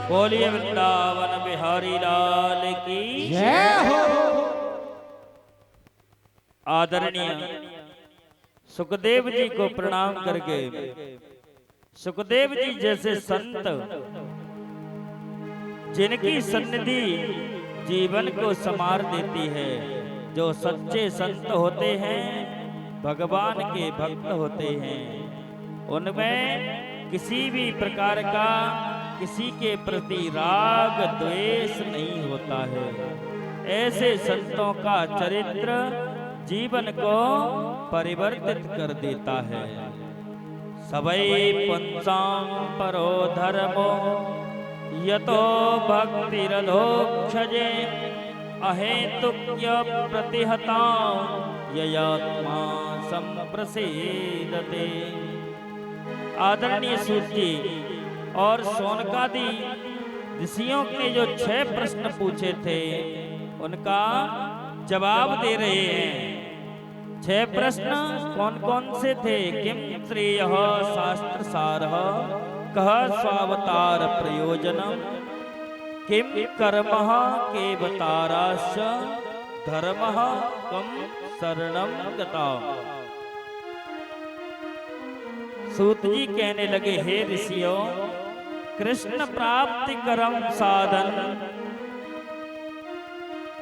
बोलिए वृंदावन बिहारी लाल की जय हो। आदरणीय सुखदेव जी को प्रणाम करके, सुखदेव जी जैसे संत जिनकी सन्निधि जीवन को संवार देती है, जो सच्चे संत होते हैं, भगवान के भक्त होते हैं, उनमें किसी भी प्रकार का किसी के प्रति राग द्वेष नहीं होता है। ऐसे संतों का चरित्र जीवन को परिवर्तित कर देता है। सबई पंचां परो धर्मो यतो भक्तिरधोक्षजे अहेतुक्य प्रतिहता ययात्मा संप्रसेदते। आदरणीय सूत जी और सोनकादि ऋषियों ने जो 6 प्रश्न पूछे थे उनका जवाब दे रहे हैं। 6 प्रश्न कौन कौन से थे? किम श्रेयः शास्त्र सारः, कः स्वावतार प्रयोजनम, किम कर्मः केवताराश्च, धर्मः कम शरणं गता। सूत जी कहने लगे, हे ऋषियों, कृष्ण प्राप्ति करम साधन,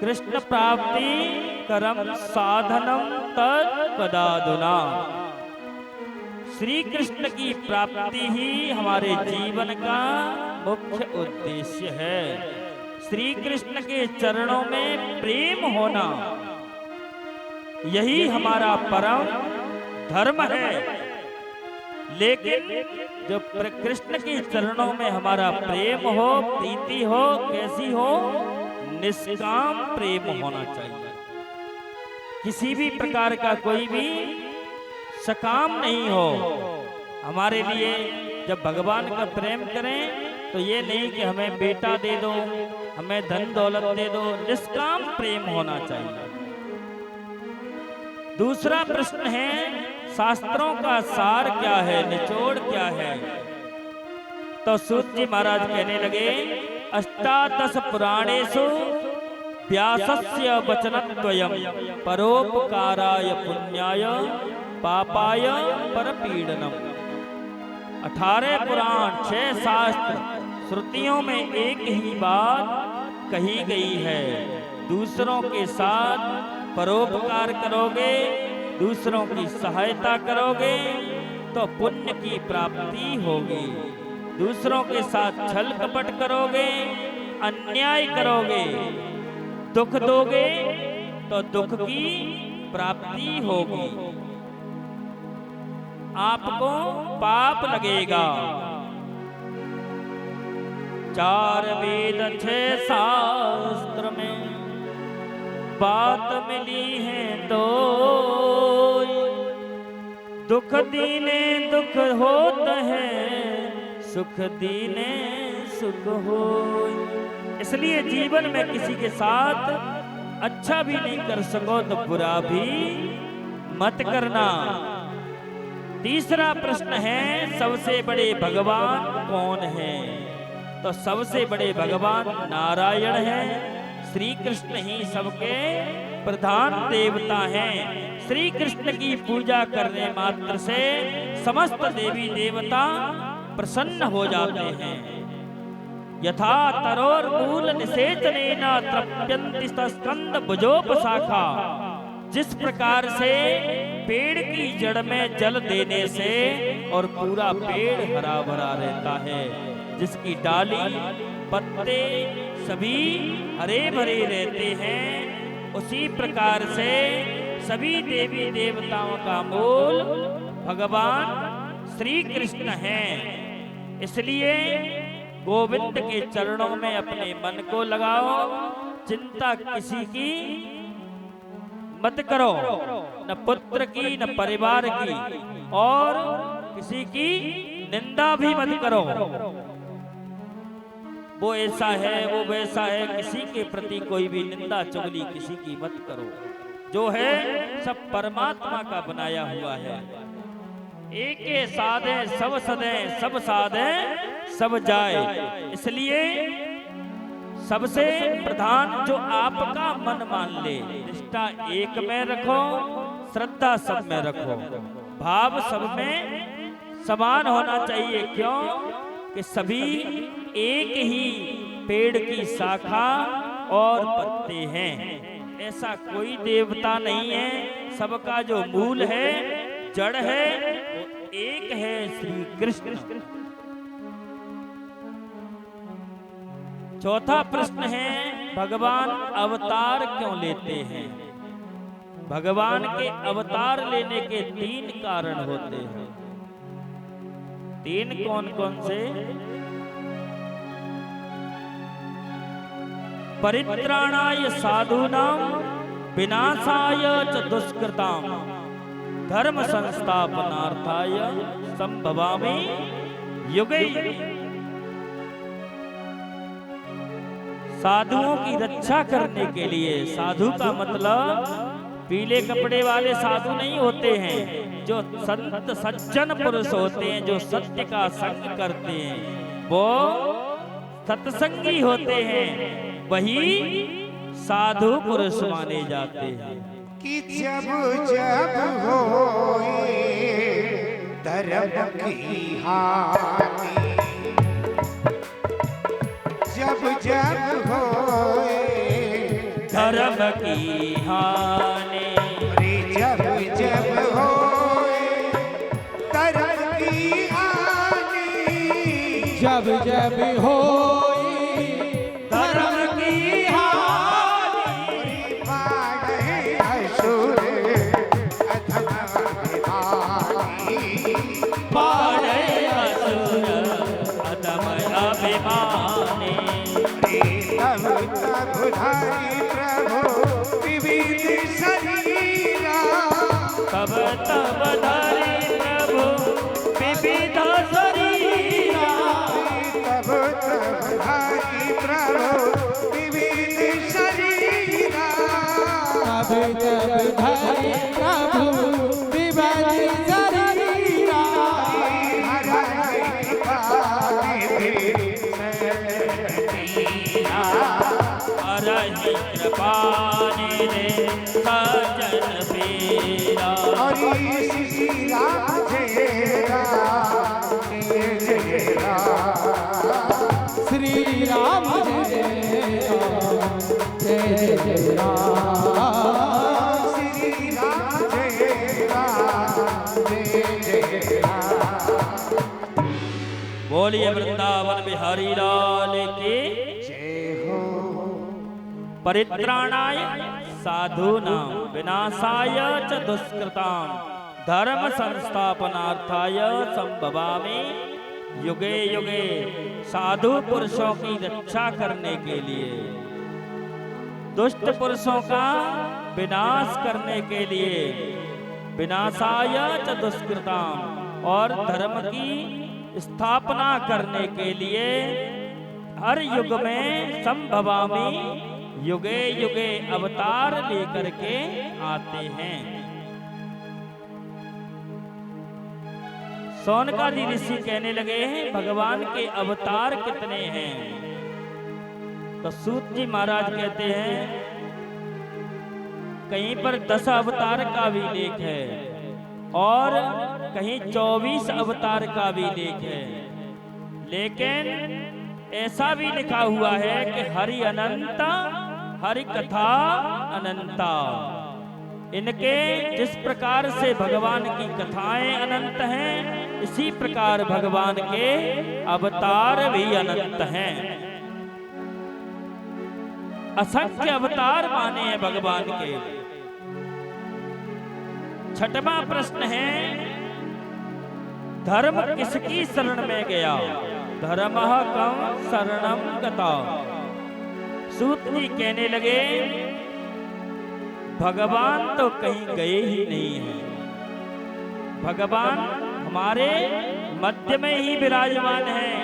कृष्ण प्राप्ति करम साधनम तत्पदाधुना। श्री कृष्ण की प्राप्ति ही हमारे जीवन का मुख्य उद्देश्य है। श्री कृष्ण के चरणों में प्रेम होना, यही हमारा परम धर्म है। लेकिन जो कृष्ण के चरणों में हमारा प्रेम हो, प्रीति हो, कैसी हो? निष्काम प्रेम होना चाहिए। किसी भी प्रकार का कोई भी सकाम नहीं हो। हमारे लिए जब भगवान का प्रेम करें तो ये नहीं कि हमें बेटा दे दो, हमें धन दौलत दे दो। निष्काम प्रेम होना चाहिए। दूसरा प्रश्न है, शास्त्रों का सार क्या है, निचोड़ क्या है? तो सूत जी महाराज कहने लगे, अष्टादश पुराणेषु व्यासस्य वचनद्वयम् परोपकाराय पुण्याय पापाय परपीडनम्। 18 पुराण, 6 शास्त्र, श्रुतियों में एक ही बात कही गई है। दूसरों के साथ परोपकार करोगे, दूसरों की सहायता करोगे तो पुण्य की प्राप्ति होगी। दूसरों के साथ छल कपट करोगे, अन्याय करोगे, दुख दोगे तो दुख की प्राप्ति होगी, आपको पाप लगेगा। 4 वेद 6 शास्त्र में बात मिली है तो दुख दीने दुख होता है, सुख दीने सुख हो। इसलिए जीवन में किसी के साथ अच्छा भी नहीं कर सको तो बुरा भी मत करना। तीसरा प्रश्न है, सबसे बड़े भगवान कौन है? तो सबसे बड़े भगवान नारायण हैं। श्री कृष्ण ही सबके प्रधान देवता हैं। श्री कृष्ण की पूजा करने मात्र से समस्त देवी देवता प्रसन्न हो जाते हैं। यथा तरोर मूल निषेचनेन तृप्यन्ति स्कंद भुजोपशाखा। जिस प्रकार से पेड़ की जड़ में जल देने से और पूरा पेड़ हरा भरा रहता है, जिसकी डाली पत्ते सभी हरे भरे रहते हैं, उसी प्रकार से सभी देवी देवताओं का मूल भगवान श्री कृष्ण हैं। इसलिए गोविंद के चरणों में अपने मन को लगाओ, चिंता किसी की मत करो, न पुत्र की न परिवार की, और किसी की निंदा भी मत करो। वो ऐसा है, वो वैसा है, किसी के प्रति कोई भी निंदा चुगली किसी की मत करो। जो है सब परमात्मा का बनाया हुआ है। एके साधे सब सदे, सब साधे सब जाए। इसलिए सबसे प्रधान जो आपका मन मान ले, निष्ठा एक में रखो, श्रद्धा सब में रखो, भाव सब में समान होना चाहिए। क्यों कि सभी एक ही पेड़ की शाखा और पत्ते हैं। ऐसा कोई देवता नहीं है, सबका जो मूल है, जड़ है, वो एक है, श्री कृष्ण। चौथा प्रश्न है, भगवान अवतार क्यों लेते हैं? भगवान के अवतार लेने के 3 कारण होते हैं। 3 कौन कौन से? परित्राणाय साधूनां विनाशाय च दुष्कृतां धर्म संस्थापनार्थाय संभवामि युगे युगे। साधुओं की रक्षा करने के लिए, साधु का मतलब पीले कपड़े वाले साधु नहीं होते हैं, जो संत सज्जन पुरुष होते हैं, जो सत्य का संग करते हैं, वो सत्संगी होते हैं, वही साधु पुरुष माने जाते हैं। कि जब जब होए धर्म की हानि, जब जब होए धर्म की हानि, जब जब होए धर्म की हानि, जब जब होई धर्म की हानि, पाड़े असुर अधम अभिमानी, पाड़े असुर अधम अभिमानी। तब तब धारी प्रभु विविध शरीरा, तब तब धरि प्रभु विविध शरीरा, तब तब धारी प्रभु विविध शरीरा, तब तब धरि प्रभु विविध शरीरा, हरि हरहि कृपा निधे सज्जन पीरा। श्री राम जय राम जय राम, श्री राम जय राम जय जय राम, श्री राम जय राम जय जय राम। बोलिए वृंदावन बिहारी लाल की जय हो। परित्राणाय साधूनां विनाशाय च दुष्कृतां धर्म संस्थापनार्थाय संभवामि युगे युगे। साधु पुरुषों की रक्षा करने के लिए, दुष्ट पुरुषों का विनाश करने के लिए, विनाशाय च दुष्कृतां, और धर्म की स्थापना करने के लिए हर युग में संभवामि, युगे युगे अवतार लेकर के आते हैं। सौनकादि ऋषि कहने लगे हैं भगवान के अवतार कितने हैं? तो सूत जी महाराज कहते हैं कहीं पर 10 अवतार का भी लेख है और कहीं 24 अवतार का भी लेख है, लेकिन ऐसा भी लिखा हुआ है कि हरि अनंता हरि कथा अनंता। इनके जिस प्रकार से भगवान की कथाएं अनंत हैं, इसी प्रकार भगवान के अवतार भी अनंत हैं। असंख्य अवतार माने हैं भगवान के। छठवां प्रश्न है, धर्म किसकी शरण में गया? धर्मः कं शरणं गता। सूत जी कहने लगे भगवान तो कहीं गए ही नहीं हैं, भगवान हमारे मध्य में ही विराजमान हैं।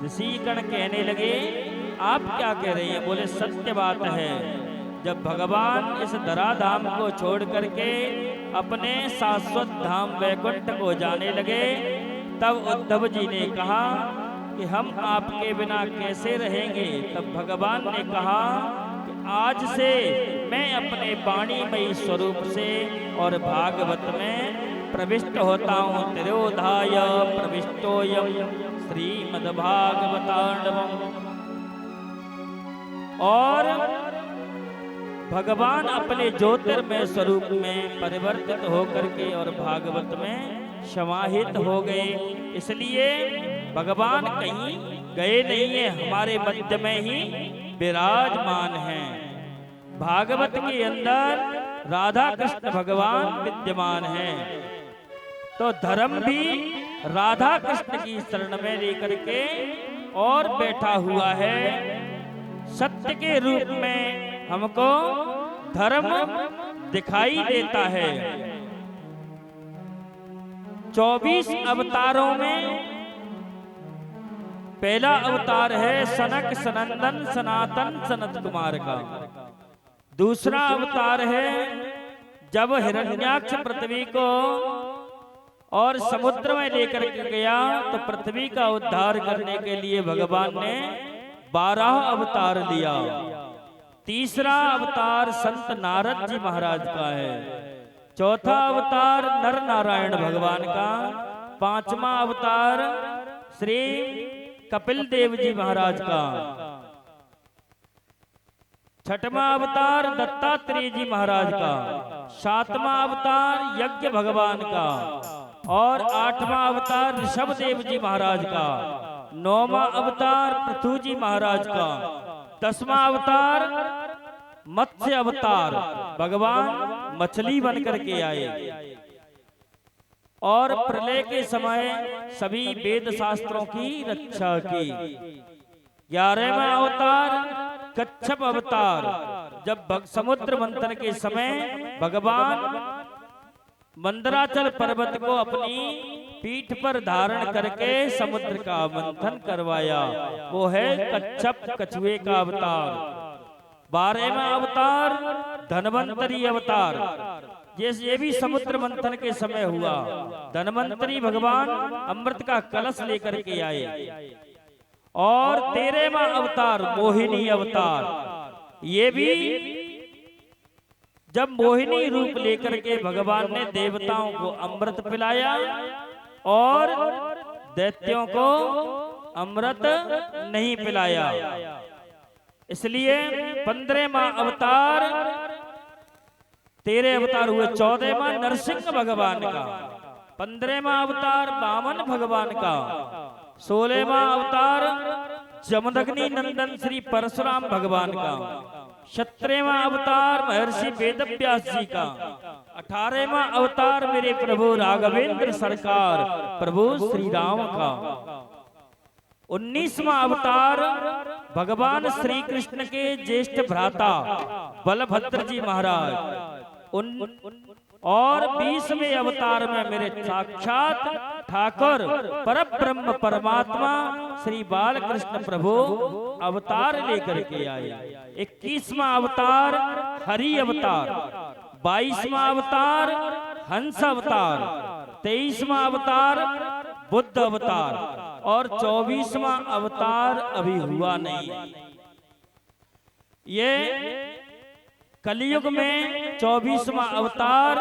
ऋषिगण कहने लगे आप क्या कह रहे हैं? बोले सत्य बात है। जब भगवान इस धराधाम को छोड़ करके अपने शाश्वत धाम वैकुंठ को जाने लगे, तब उद्धव जी ने कहा कि हम आपके बिना कैसे रहेंगे? तब भगवान ने कहा कि आज से मैं अपने वाणीमयी स्वरूप से और भागवत में प्रविष्ट होता हूँ। तिरोधाय प्रविष्टोयम श्रीमद्भागवतांडवम्। और भगवान अपने ज्योतिर्मय स्वरूप में परिवर्तित होकर के और भागवत में समाहित हो गए। इसलिए भगवान कहीं गए नहीं है, हमारे मध्य में ही विराजमान हैं। भागवत के अंदर राधा कृष्ण भगवान विद्यमान हैं। तो धर्म भी राधा कृष्ण की शरण में लेकर के और बैठा हुआ है। सत्य के रूप में हमको धर्म दिखाई देता है। 24 अवतारों में पहला अवतार है सनक सनंदन सनातन सनत कुमार का। दूसरा अवतार है जब हिरण्याक्ष पृथ्वी को और समुद्र में लेकर के गया, तो पृथ्वी का उद्धार करने के लिए भगवान ने 12 अवतार लिया। तीसरा अवतार संत नारद जी महाराज का है। चौथा अवतार नर नारायण भगवान का। पांचवा अवतार श्री कपिल देव जी महाराज का। छठवां अवतार दत्तात्रेय जी महाराज का। सातवां अवतार यज्ञ भगवान का। और 8वां अवतार ऋषभ देव जी महाराज का। 9वां अवतार पृथु जी महाराज का। 10वां अवतार मत्स्य अवतार, भगवान मछली बन करके आए और प्रलय के समय सभी वेद शास्त्रों की रक्षा की। 11वां अवतार कच्छप अवतार, जब समुद्र मंथन के समय भगवान मंदराचल पर्वत को अपनी पीठ पर धारण करके समुद्र का मंथन करवाया, वो है कच्छप कछुए का अवतार। 12वां अवतार धनवंतरी अवतार, ये भी समुद्र मंथन के समय हुआ। धनवंतरी भगवान अमृत का कलश लेकर के आए। और 13वां अवतार मोहिनी अवतार, ये भी जब मोहिनी रूप लेकर के भगवान ने देवताओं को अमृत पिलाया और दैत्यों को अमृत नहीं पिलाया। इसलिए 15वां अवतार, 13 अवतार हुए। 14वां नरसिंह भगवान का। 15वां अवतार वामन भगवान का। 16वां अवतार जमदग्नि नंदन श्री परशुराम भगवान का। 17वां अवतार महर्षि वेदव्यास जी का। 18वां अवतार मेरे प्रभु राघवेंद्र सरकार प्रभु श्री राम का। 19वां अवतार भगवान श्री कृष्ण के ज्येष्ठ भ्राता बलभद्र जी महाराज। और 20वें अवतार में मेरे साक्षात ठाकुर परब्रह्म परमात्मा श्री बालकृष्ण प्रभु अवतार लेकर के आए। 21वां अवतार हरि अवतार। 22वां अवतार हंस अवतार। 23वां अवतार बुद्ध अवतार। और 24वां अवतार अभी हुआ नहीं। ये कलयुग में 24वां अवतार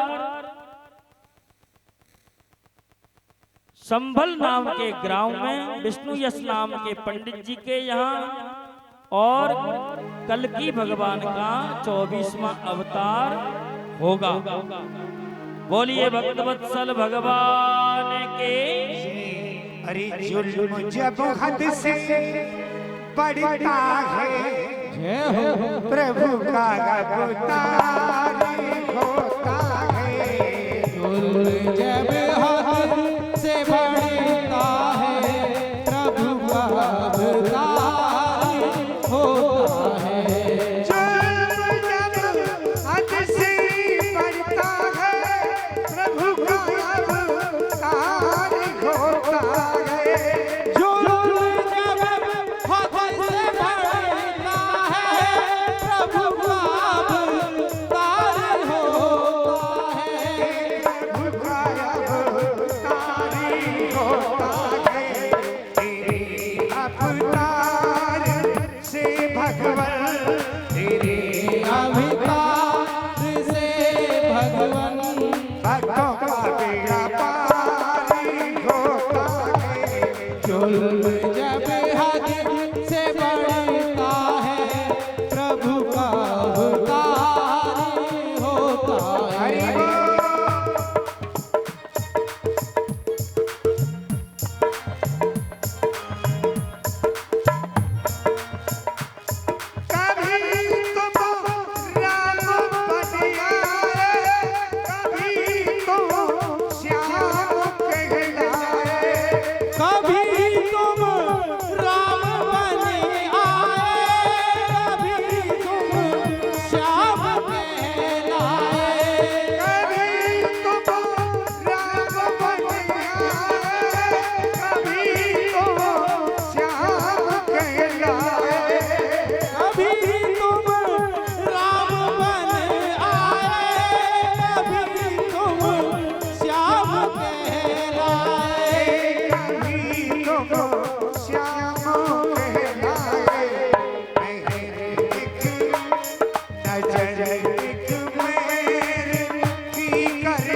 संभल नाम के ग्राम में विष्णु यश नाम के पंडित जी के यहाँ और कल्कि भगवान का 24वां अवतार होगा। बोलिए भक्तवत्सल भगवान के। अरे जुल्म जब हद से बढ़ता है, जय हो प्रभु का अवतार होता है। जुल्म जब हद से बढ़ता है, प्रभु का अवतार होता है। जुल्म जब हद से बढ़ता है, प्रभु का अवतार होता है। जुल्म जब भगवान तेरे